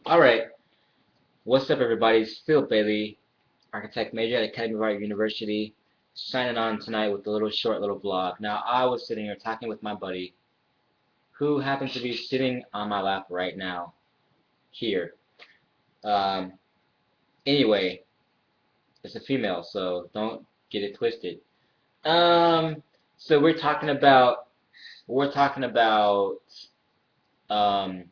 Alright, what's up everybody? It's Phil Bailey, architect major at Academy of Art University, signing on tonight with a short little vlog. Now, I was sitting here talking with my buddy, who happens to be sitting on my lap right now, here. Um, anyway, it's a female, so don't get it twisted. Um, so we're talking about um,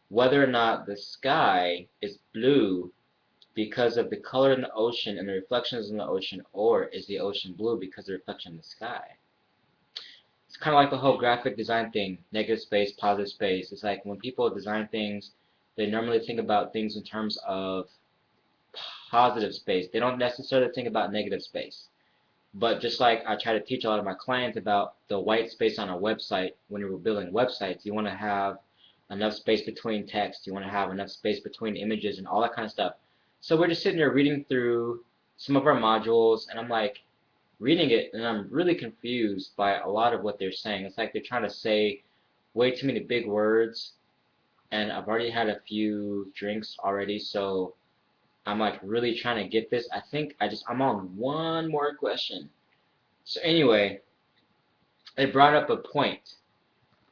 whether or not the sky is blue because of the color in the ocean and the reflections in the ocean, or is the ocean blue because of the reflection in the sky? It's kind of like the whole graphic design thing, negative space, positive space. It's like when people design things, they normally think about things in terms of positive space. They don't necessarily think about negative space. But just like I try to teach a lot of my clients about the white space on a website, when you're building websites, you want to have enough space between text, you want to have enough space between images and all that kind of stuff. So we're just sitting there reading through some of our modules, and I'm like reading it, and I'm really confused by a lot of what they're saying. It's like they're trying to say way too many big words, and I've already had a few drinks already, so I'm like really trying to get this. I think I'm on one more question. So anyway, it brought up a point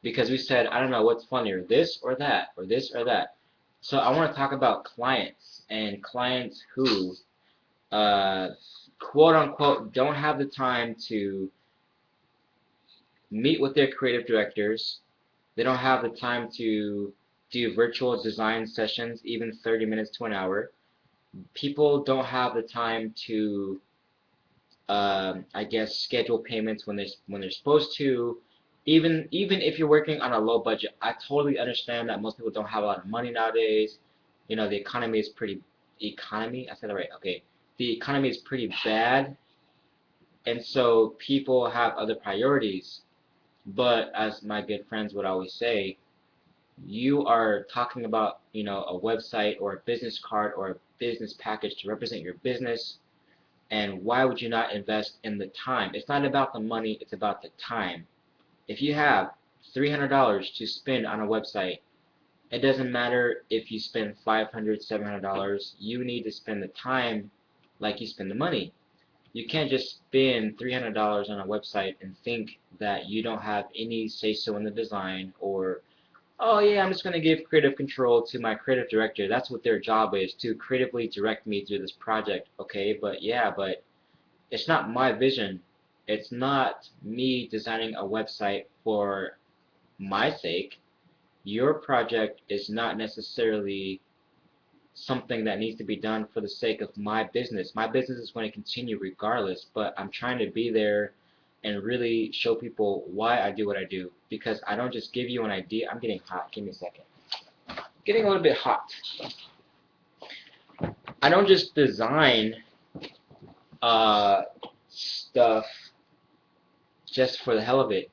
because we said, I don't know what's funnier, this or that, or this or that. So I want to talk about clients and clients who, uh, quote unquote, don't have the time to meet with their creative directors. They don't have the time to do virtual design sessions, even 30 minutes to an hour. People don't have the time to, I guess, schedule payments when they're supposed to. Even if you're working on a low budget, I totally understand that most people don't have a lot of money nowadays. You know, the economy is pretty economy. I said that right. Okay, the economy is pretty bad, and so people have other priorities. But as my good friends would always say, you are talking about, a website or a business card or a business package to represent your business, and why would you not invest in the time? It's not about the money, it's about the time. If you have $300 to spend on a website, it doesn't matter if you spend $500, $700, you need to spend the time like you spend the money. You can't just spend $300 on a website and think that you don't have any say-so in the design, or oh yeah, I'm just going to give creative control to my creative director. That's what their job is, to creatively direct me through this project. Okay, but yeah, but it's not my vision. It's not me designing a website for my sake. Your project is not necessarily something that needs to be done for the sake of my business. My business is going to continue regardless, but I'm trying to be there and really show people why I do what I do, because I don't just give you an idea. I'm getting hot. Give me a second. Getting a little bit hot. I don't just design uh, stuff just for the hell of it.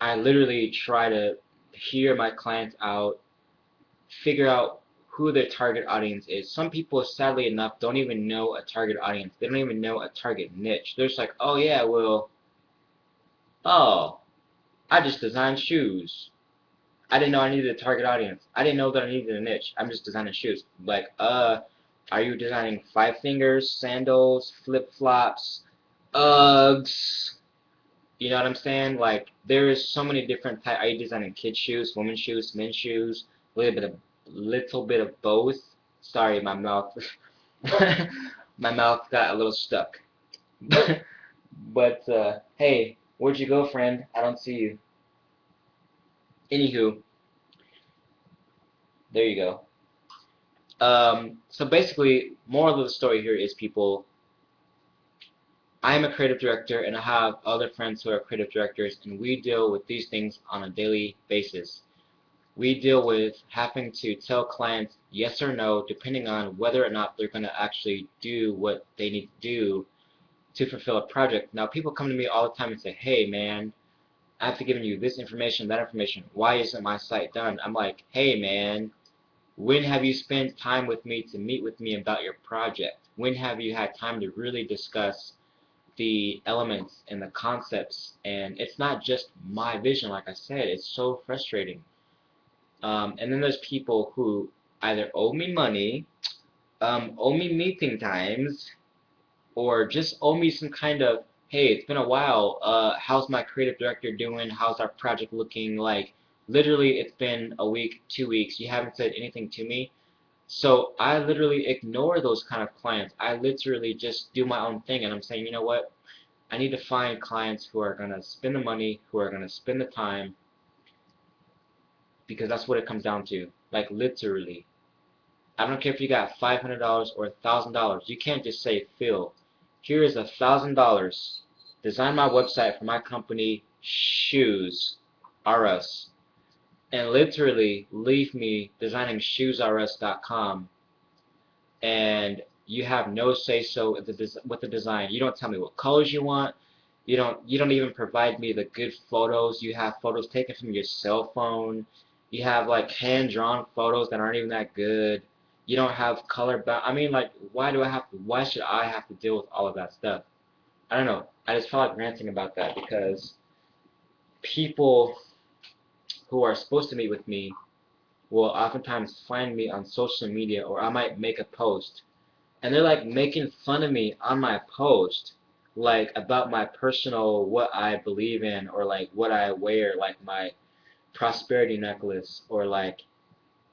I literally try to hear my clients out, figure out who their target audience is. Some people, sadly enough, don't even know a target audience. They don't even know a target niche. They're just like, oh yeah, well, oh, I just designed shoes. I didn't know I needed a target audience. I didn't know that I needed a niche. I'm just designing shoes. Like, are you designing five fingers, sandals, flip flops, Uggs? You know what I'm saying? Like, there is so many different types. Are you designing kids shoes, women's shoes, men's shoes, a little bit of both? Sorry, my mouth, my mouth got a little stuck. But hey, where'd you go, friend? I don't see you. Anywho, there you go. So basically, moral of the story here is, people, I am a creative director, and I have other friends who are creative directors, and we deal with these things on a daily basis. We deal with having to tell clients yes or no, depending on whether or not they're going to actually do what they need to do to fulfill a project. Now, people come to me all the time and say, hey, man, I have to give you this information, that information. Why isn't my site done? I'm like, hey, man, when have you spent time with me to meet with me about your project? When have you had time to really discuss the elements and the concepts? And it's not just my vision, like I said, it's so frustrating. And then there's people who either owe me money, owe me meeting times, or just owe me some kind of, hey, it's been a while. How's my creative director doing? How's our project looking? Like, literally, it's been a week, 2 weeks. You haven't said anything to me. So I literally ignore those kind of clients. I literally just do my own thing, and I'm saying, you know what? I need to find clients who are gonna spend the money, who are gonna spend the time, because that's what it comes down to. Like literally. I don't care if you got $500 or $1,000. You can't just say, Phil, here is $1,000. Design my website for my company, Shoes R Us, and literally leave me designing shoesrs.com, and you have no say so with the design. You don't tell me what colors you want. You don't even provide me the good photos. You have photos taken from your cell phone. You have like hand drawn photos that aren't even that good. You don't have color I mean, like, why should I have to deal with all of that stuff? I don't know. I just felt like ranting about that because people who are supposed to meet with me will oftentimes find me on social media, or I might make a post and they're like making fun of me on my post, like about my personal, what I believe in, or like what I wear, like my prosperity necklace, or like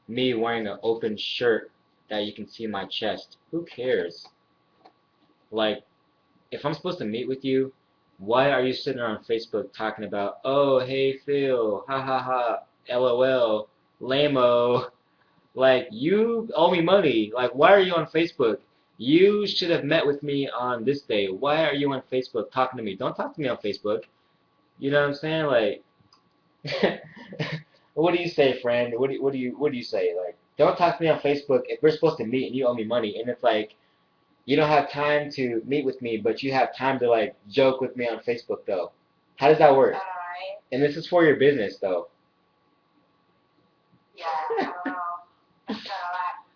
me wearing an open shirt that you can see my chest. Who cares? Like, if I'm supposed to meet with you, why are you sitting on Facebook talking about, oh, hey Phil, ha ha ha, lol, lame-o? Like, you owe me money. Like, why are you on Facebook? You should have met with me on this day. Why are you on Facebook talking to me? Don't talk to me on Facebook. You know what I'm saying? Like, what do you say, friend? What do you say? Like, don't talk to me on Facebook if we're supposed to meet and you owe me money. And it's like you don't have time to meet with me, but you have time to like joke with me on Facebook though. How does that work? And this is for your business though. Yeah, I don't know.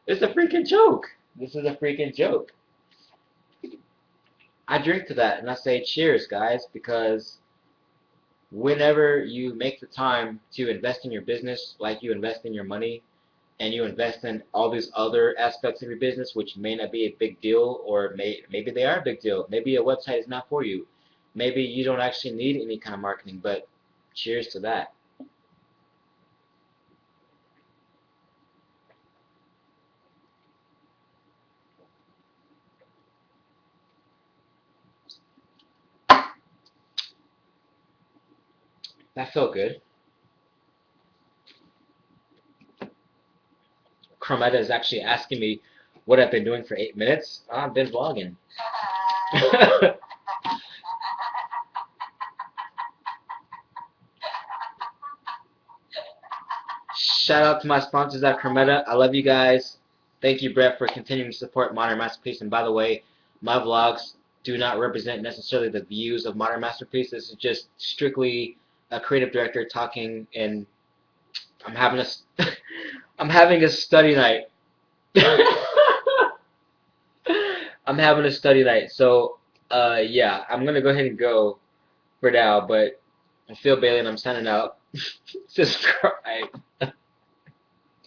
It's a freaking joke. This is a freaking joke. I drink to that and I say cheers, guys, because whenever you make the time to invest in your business, like you invest in your money, and you invest in all these other aspects of your business, which may not be a big deal, or maybe they are a big deal. Maybe a website is not for you. Maybe you don't actually need any kind of marketing, but cheers to that. That felt good. Chrometa is actually asking me what I've been doing for 8 minutes. I've been vlogging. Shout out to my sponsors at Chrometa. I love you guys. Thank you, Brett, for continuing to support Modern Masterpiece. And by the way, my vlogs do not represent necessarily the views of Modern Masterpiece. This is just strictly a creative director talking, and I'm having a I'm having a study night. I'm having a study night. So, yeah, I'm gonna go ahead and go for now. But I feel Bailey, and I'm signing out. Subscribe.